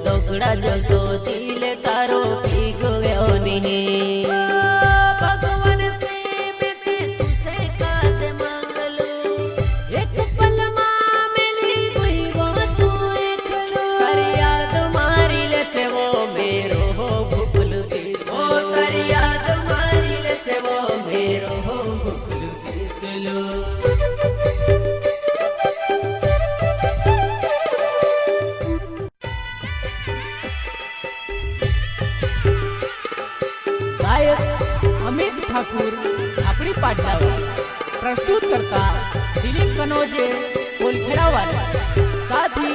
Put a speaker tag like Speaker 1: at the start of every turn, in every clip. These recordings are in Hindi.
Speaker 1: दोगड़ा जो सो दिल तारो पी गयो नहीं। भगवान से मैं तुझसे काज मांग लूं, एक पल मां मिली कोई वो तू एक लो। तारी याद मारी ले से वो मेरो हो भूखलू किस लो, तारी याद मारी ले से वो मेरो हो भूखलू किस लो।
Speaker 2: अमित ठाकुर अपनी पाटलावर प्रस्तुत करता दिलीप कनोजे कोलखेड़ा वाले, साथ ही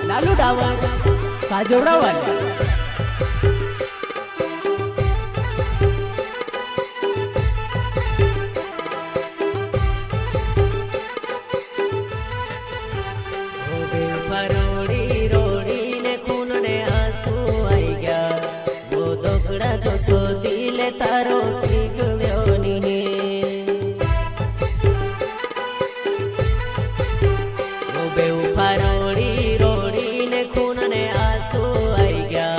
Speaker 2: लालू डावर काजोड़ा वाले।
Speaker 1: रोड़ी रोड़ी ने खून ने आंसू आई गया, वो दोगड़ा जो सो दिल तारो ठीक गयो नहीं। वो बेवफा रोड़ी रोड़ी ने खून ने आंसू आई गया,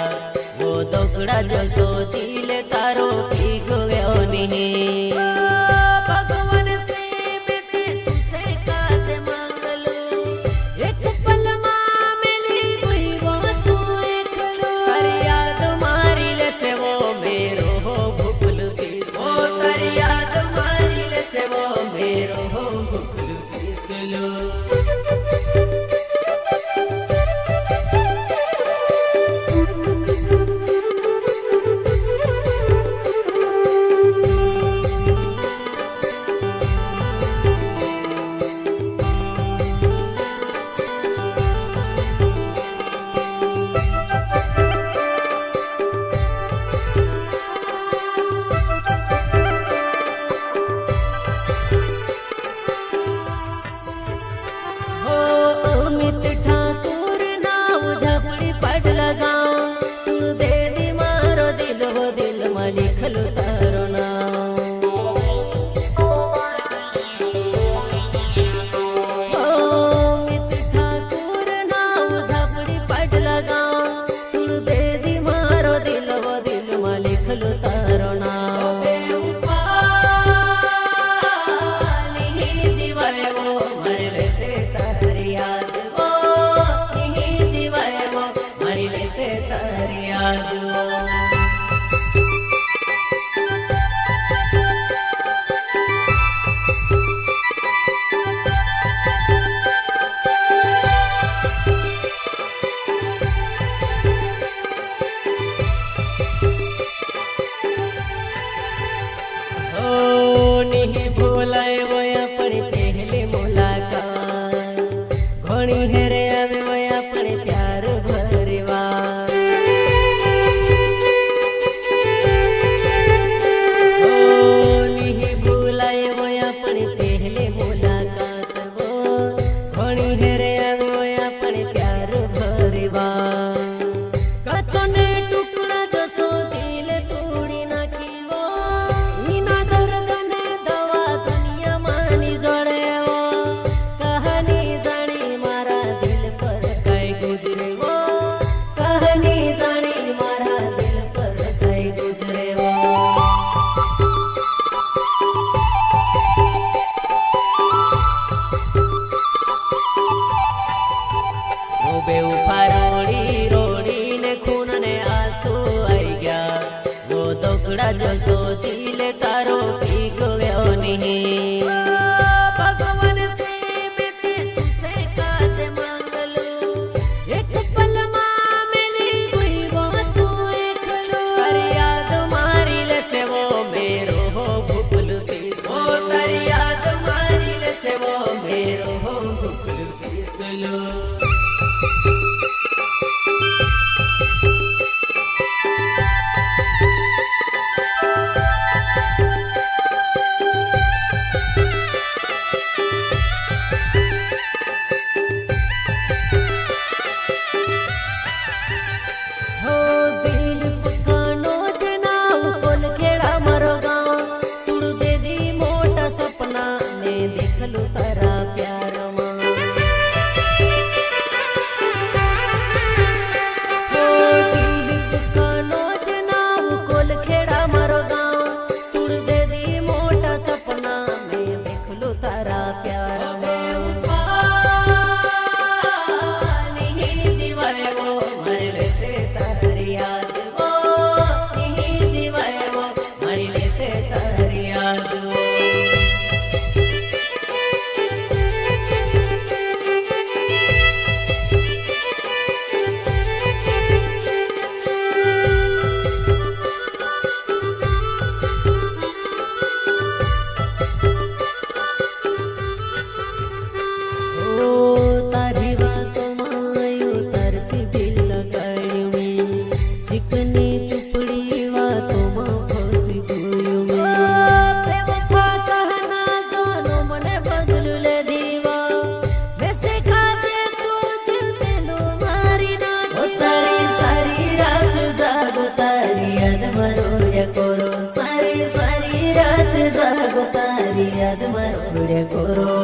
Speaker 1: करो।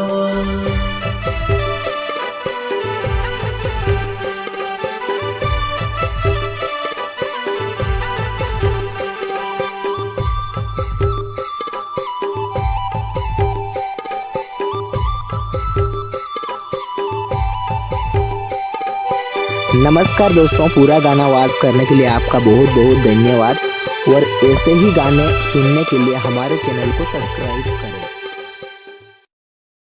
Speaker 3: नमस्कार दोस्तों, पूरा गाना वॉच करने के लिए आपका बहुत बहुत धन्यवाद और ऐसे ही गाने सुनने के लिए हमारे चैनल को सब्सक्राइब करें।